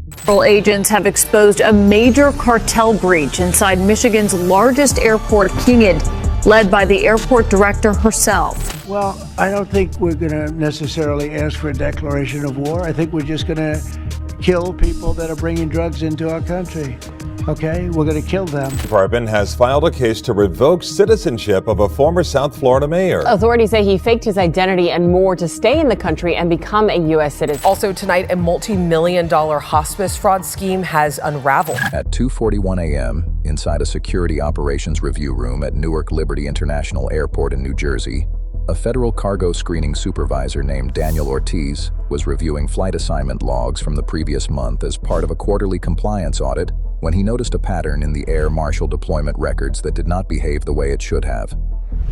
Federal agents have exposed a major cartel breach inside Michigan's largest airport, Kingid, led by the airport director herself. Well, I don't think we're going to necessarily ask for a declaration of war. I think we're just going to kill people that are bringing drugs into our country. Okay, we're going to kill them. The department has filed a case to revoke citizenship of a former South Florida mayor. Authorities say he faked his identity and more to stay in the country and become a U.S. citizen. Also tonight, a multi-million-dollar hospice fraud scheme has unraveled. At 2:41 a.m., inside a security operations review room at Newark Liberty International Airport in New Jersey, a federal cargo screening supervisor named Daniel Ortiz was reviewing flight assignment logs from the previous month as part of a quarterly compliance audit when he noticed a pattern in the Air Marshal deployment records that did not behave the way it should have.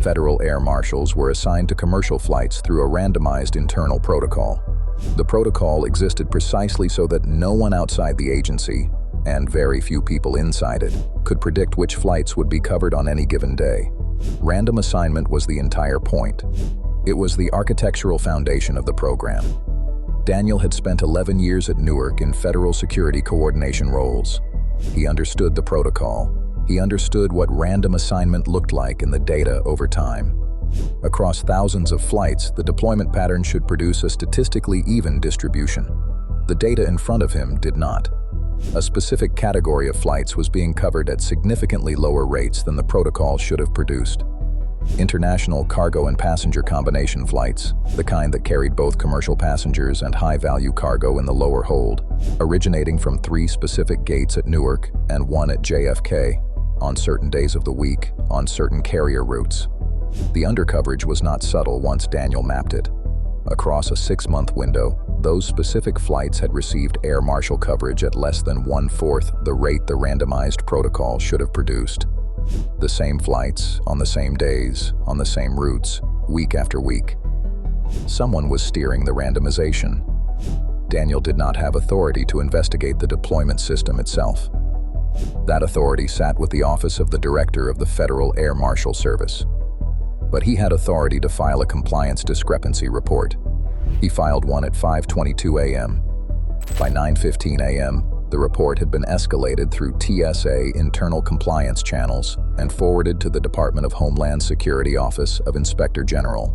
Federal air marshals were assigned to commercial flights through a randomized internal protocol. The protocol existed precisely so that no one outside the agency, and very few people inside it, could predict which flights would be covered on any given day. Random assignment was the entire point. It was the architectural foundation of the program. Daniel had spent 11 years at Newark in federal security coordination roles. He understood the protocol. He understood what random assignment looked like in the data over time. Across thousands of flights, the deployment pattern should produce a statistically even distribution. The data in front of him did not. A specific category of flights was being covered at significantly lower rates than the protocol should have produced. International cargo and passenger combination flights, the kind that carried both commercial passengers and high-value cargo in the lower hold, originating from 3 specific gates at Newark and 1 at JFK, on certain days of the week, on certain carrier routes. The undercoverage was not subtle once Daniel mapped it. Across a 6-month window, those specific flights had received air marshal coverage at less than 1/4 the rate the randomized protocol should have produced. The same flights, on the same days, on the same routes, week after week. Someone was steering the randomization. Daniel did not have authority to investigate the deployment system itself. That authority sat with the Office of the Director of the Federal Air Marshal Service. But he had authority to file a compliance discrepancy report. He filed one at 5:22 a.m. By 9:15 a.m., the report had been escalated through TSA internal compliance channels and forwarded to the Department of Homeland Security Office of Inspector General.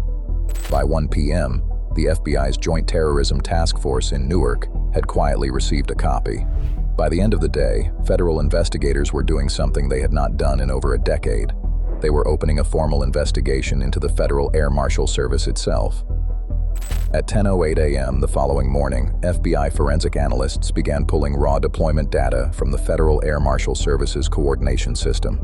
By 1 p.m., the FBI's Joint Terrorism Task Force in Newark had quietly received a copy. By the end of the day, federal investigators were doing something they had not done in over a decade. They were opening a formal investigation into the Federal Air Marshal Service itself. At 10:08 a.m. the following morning, FBI forensic analysts began pulling raw deployment data from the Federal Air Marshal Service's coordination system.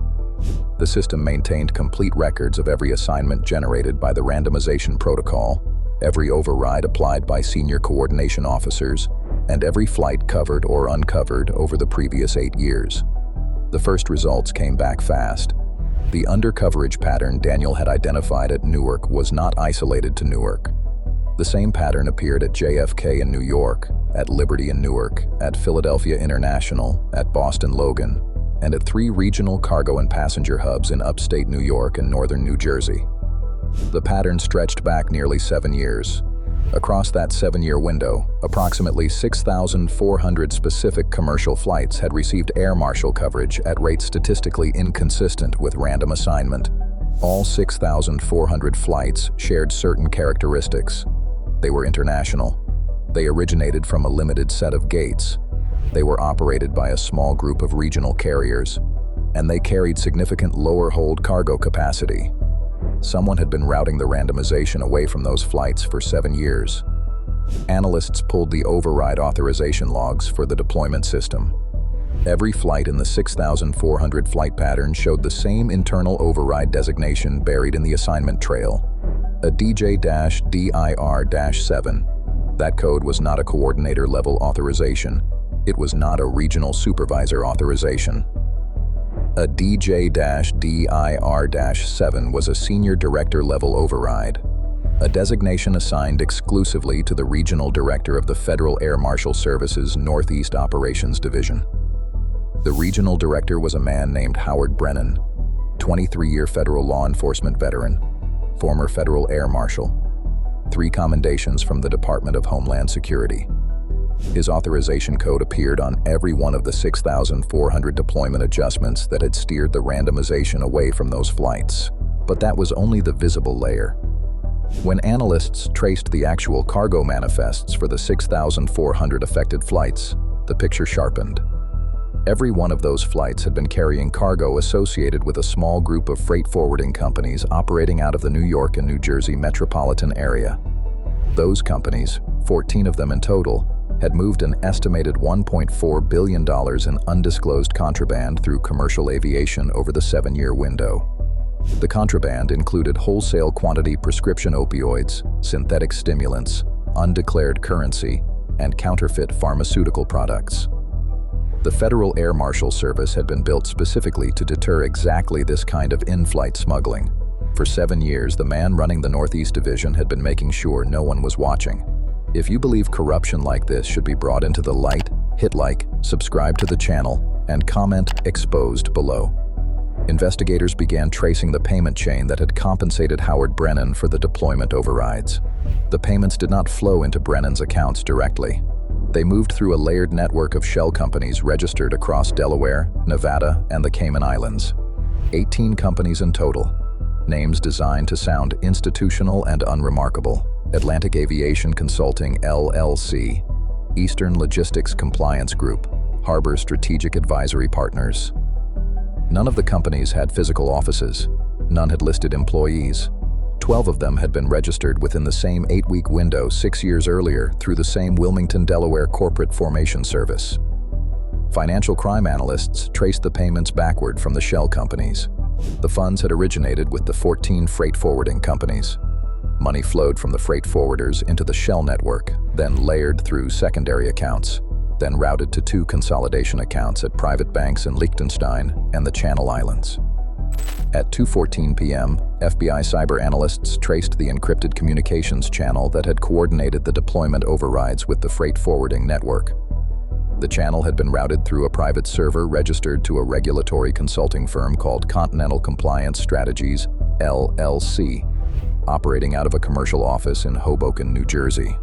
The system maintained complete records of every assignment generated by the randomization protocol, every override applied by senior coordination officers, and every flight covered or uncovered over the previous 8 years. The first results came back fast. The undercoverage pattern Daniel had identified at Newark was not isolated to Newark. The same pattern appeared at JFK in New York, at Liberty in Newark, at Philadelphia International, at Boston Logan, and at 3 regional cargo and passenger hubs in upstate New York and northern New Jersey. The pattern stretched back nearly 7 years. Across that 7-year window, approximately 6,400 specific commercial flights had received air marshal coverage at rates statistically inconsistent with random assignment. All 6,400 flights shared certain characteristics. They were international. They originated from a limited set of gates. They were operated by a small group of regional carriers, and they carried significant lower hold cargo capacity. Someone had been routing the randomization away from those flights for 7 years. Analysts pulled the override authorization logs for the deployment system. Every flight in the 6,400 flight pattern showed the same internal override designation buried in the assignment trail, a DJ-DIR-7. That code was not a coordinator-level authorization. It was not a regional supervisor authorization. A DJ-DIR-7 was a senior director-level override, a designation assigned exclusively to the regional director of the Federal Air Marshal Service's Northeast Operations Division. The regional director was a man named Howard Brennan, 23-year federal law enforcement veteran, former federal air marshal, 3 commendations from the Department of Homeland Security. His authorization code appeared on every one of the 6,400 deployment adjustments that had steered the randomization away from those flights. But that was only the visible layer. When analysts traced the actual cargo manifests for the 6,400 affected flights, the picture sharpened. Every one of those flights had been carrying cargo associated with a small group of freight forwarding companies operating out of the New York and New Jersey metropolitan area. Those companies, 14 of them in total, had moved an estimated $1.4 billion in undisclosed contraband through commercial aviation over the 7-year window. The contraband included wholesale quantity prescription opioids, synthetic stimulants, undeclared currency, and counterfeit pharmaceutical products. The Federal Air Marshal Service had been built specifically to deter exactly this kind of in-flight smuggling. For 7 years, the man running the Northeast Division had been making sure no one was watching. If you believe corruption like this should be brought into the light, hit like, subscribe to the channel, and comment "exposed" below. Investigators began tracing the payment chain that had compensated Howard Brennan for the deployment overrides. The payments did not flow into Brennan's accounts directly. They moved through a layered network of shell companies registered across Delaware, Nevada, and the Cayman Islands. 18 companies in total. Names designed to sound institutional and unremarkable. Atlantic Aviation Consulting LLC, Eastern Logistics Compliance Group, Harbor Strategic Advisory Partners. None of the companies had physical offices. None had listed employees. 12 of them had been registered within the same 8-week window 6 years earlier through the same Wilmington, Delaware Corporate Formation Service. Financial crime analysts traced the payments backward from the shell companies. The funds had originated with the 14 freight forwarding companies. Money flowed from the freight forwarders into the shell network, then layered through secondary accounts, then routed to 2 consolidation accounts at private banks in Liechtenstein and the Channel Islands. At 2:14 p.m., FBI cyber analysts traced the encrypted communications channel that had coordinated the deployment overrides with the freight forwarding network. The channel had been routed through a private server registered to a regulatory consulting firm called Continental Compliance Strategies, LLC, operating out of a commercial office in Hoboken, New Jersey.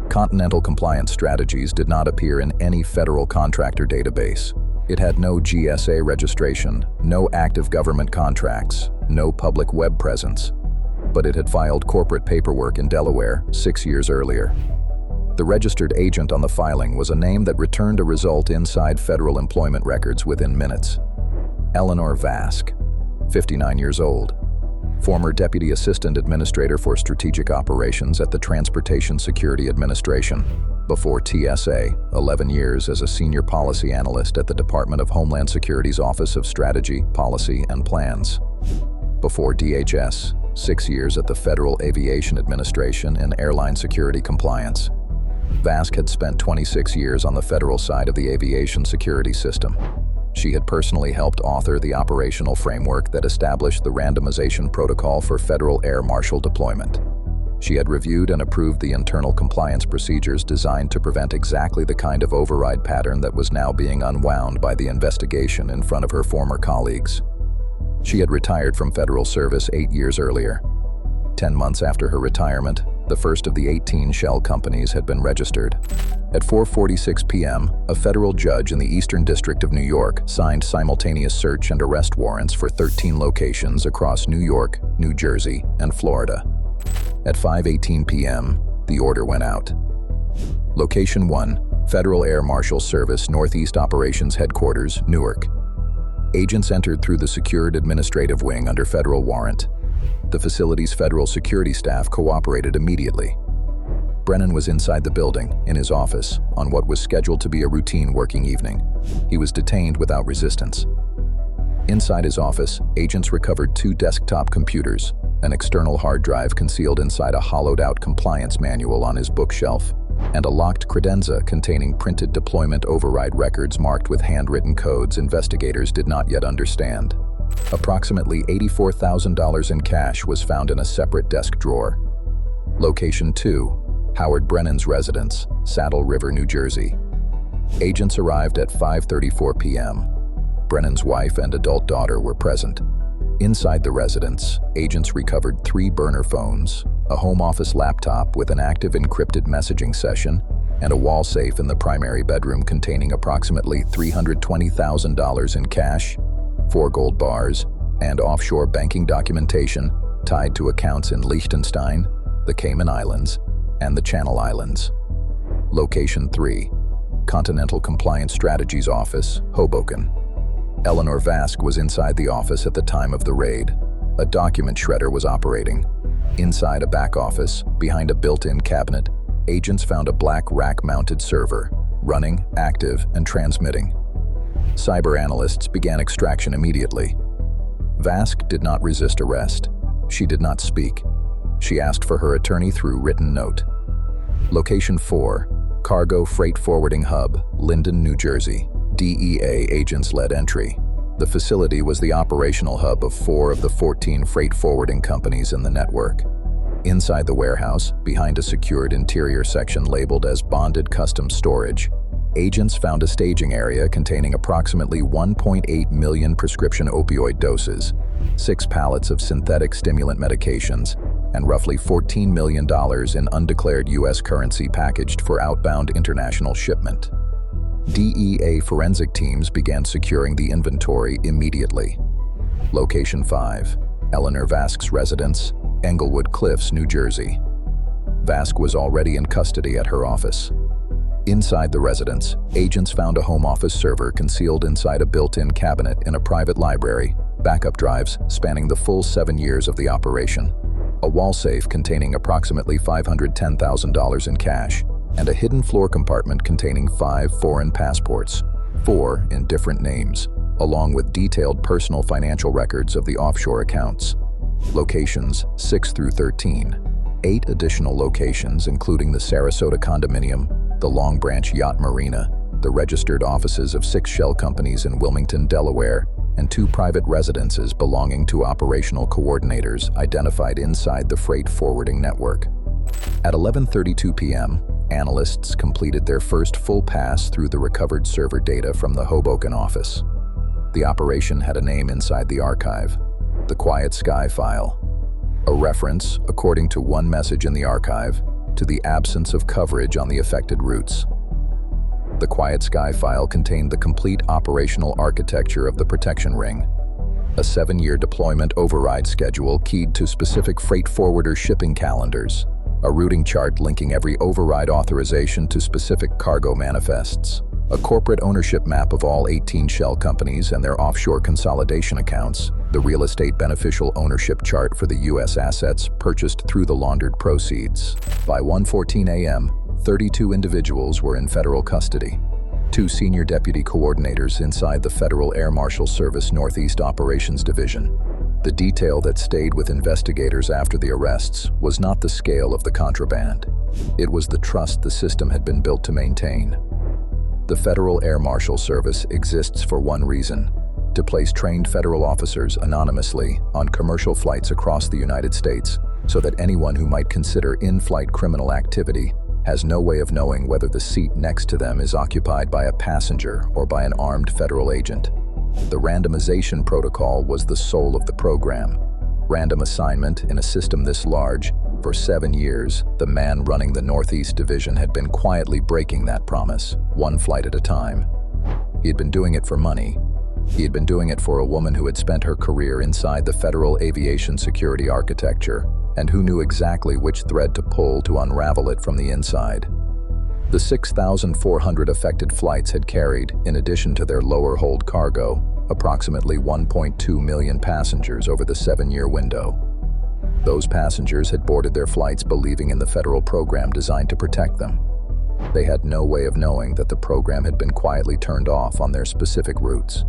Continental Compliance Strategies did not appear in any federal contractor database. It had no GSA registration, no active government contracts, no public web presence. But it had filed corporate paperwork in Delaware 6 years earlier. The registered agent on the filing was a name that returned a result inside federal employment records within minutes. Eleanor Vask, 59 years old. Former Deputy Assistant Administrator for Strategic Operations at the Transportation Security Administration. Before TSA, 11 years as a Senior Policy Analyst at the Department of Homeland Security's Office of Strategy, Policy, and Plans. Before DHS, 6 years at the Federal Aviation Administration in Airline Security Compliance. Vask had spent 26 years on the federal side of the aviation security system. She had personally helped author the operational framework that established the randomization protocol for Federal Air Marshal deployment. She had reviewed and approved the internal compliance procedures designed to prevent exactly the kind of override pattern that was now being unwound by the investigation in front of her former colleagues. She had retired from federal service 8 years earlier. 10 months after her retirement, the first of the 18 shell companies had been registered. At 4:46 p.m., a federal judge in the Eastern District of New York signed simultaneous search and arrest warrants for 13 locations across New York, New Jersey, and Florida. At 5:18 p.m., the order went out. Location 1, Federal Air Marshal Service Northeast Operations Headquarters, Newark. Agents entered through the secured administrative wing under federal warrant. The facility's federal security staff cooperated immediately. Brennan was inside the building, in his office, on what was scheduled to be a routine working evening. He was detained without resistance. Inside his office, agents recovered 2 desktop computers, an external hard drive concealed inside a hollowed-out compliance manual on his bookshelf, and a locked credenza containing printed deployment override records marked with handwritten codes investigators did not yet understand. Approximately $84,000 in cash was found in a separate desk drawer. Location 2, Howard Brennan's residence, Saddle River, New Jersey. Agents arrived at 5:34 p.m. Brennan's wife and adult daughter were present. Inside the residence, agents recovered 3 burner phones, a home office laptop with an active encrypted messaging session, and a wall safe in the primary bedroom containing approximately $320,000 in cash, 4 gold bars, and offshore banking documentation tied to accounts in Liechtenstein, the Cayman Islands, and the Channel Islands. Location 3. Continental Compliance Strategies Office, Hoboken. Eleanor Vask was inside the office at the time of the raid. A document shredder was operating. Inside a back office, behind a built-in cabinet, agents found a black rack-mounted server, running, active, and transmitting. Cyber analysts began extraction immediately. Vask did not resist arrest. She did not speak. She asked for her attorney through written note. Location 4. Cargo Freight Forwarding Hub, Linden, New Jersey. DEA agents led entry. The facility was the operational hub of 4 of the 14 freight forwarding companies in the network. Inside the warehouse, behind a secured interior section labeled as Bonded Custom Storage, agents found a staging area containing approximately 1.8 million prescription opioid doses, 6 pallets of synthetic stimulant medications, and roughly $14 million in undeclared U.S. currency packaged for outbound international shipment. DEA forensic teams began securing the inventory immediately. Location 5. Eleanor Vask's residence, Englewood Cliffs, New Jersey. Vask was already in custody at her office. Inside the residence, agents found a home office server concealed inside a built-in cabinet in a private library, backup drives spanning the full 7 years of the operation, a wall safe containing approximately $510,000 in cash, and a hidden floor compartment containing 5 foreign passports, 4 in different names, along with detailed personal financial records of the offshore accounts. Locations 6 through 13. 8 additional locations, including the Sarasota Condominium, the Long Branch Yacht Marina, the registered offices of 6 shell companies in Wilmington, Delaware, and 2 private residences belonging to operational coordinators identified inside the freight forwarding network. At 11:32 p.m., analysts completed their first full pass through the recovered server data from the Hoboken office. The operation had a name inside the archive, the Quiet Sky file, a reference, according to one message in the archive, to the absence of coverage on the affected routes. The Quiet Sky file contained the complete operational architecture of the protection ring, a 7-year deployment override schedule keyed to specific freight forwarder shipping calendars, a routing chart linking every override authorization to specific cargo manifests, a corporate ownership map of all 18 shell companies and their offshore consolidation accounts, the real estate beneficial ownership chart for the U.S. assets purchased through the laundered proceeds. By 1:14 a.m., 32 individuals were in federal custody. 2 senior deputy coordinators inside the Federal Air Marshal Service Northeast Operations Division. The detail that stayed with investigators after the arrests was not the scale of the contraband. It was the trust the system had been built to maintain. The Federal Air Marshal Service exists for one reason: to place trained federal officers anonymously on commercial flights across the United States so that anyone who might consider in-flight criminal activity has no way of knowing whether the seat next to them is occupied by a passenger or by an armed federal agent. The randomization protocol was the soul of the program. Random assignment in a system this large. For 7 years, the man running the Northeast Division had been quietly breaking that promise, 1 flight at a time. He had been doing it for money. He had been doing it for a woman who had spent her career inside the federal aviation security architecture and who knew exactly which thread to pull to unravel it from the inside. The 6,400 affected flights had carried, in addition to their lower hold cargo, approximately 1.2 million passengers over the 7-year window. Those passengers had boarded their flights believing in the federal program designed to protect them. They had no way of knowing that the program had been quietly turned off on their specific routes.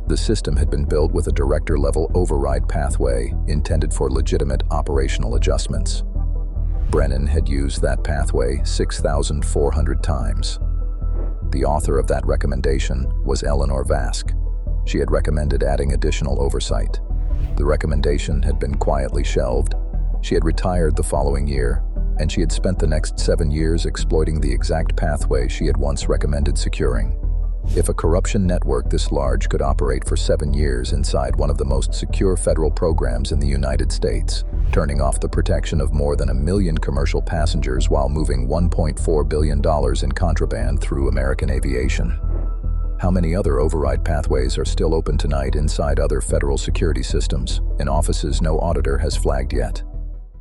The system had been built with a director-level override pathway intended for legitimate operational adjustments. Brennan had used that pathway 6,400 times. The author of that recommendation was Eleanor Vask. She had recommended adding additional oversight. The recommendation had been quietly shelved. She had retired the following year, and she had spent the next 7 years exploiting the exact pathway she had once recommended securing. If a corruption network this large could operate for 7 years inside one of the most secure federal programs in the United States, turning off the protection of more than 1 million commercial passengers while moving $1.4 billion in contraband through American aviation. How many other override pathways are still open tonight inside other federal security systems, in offices no auditor has flagged yet?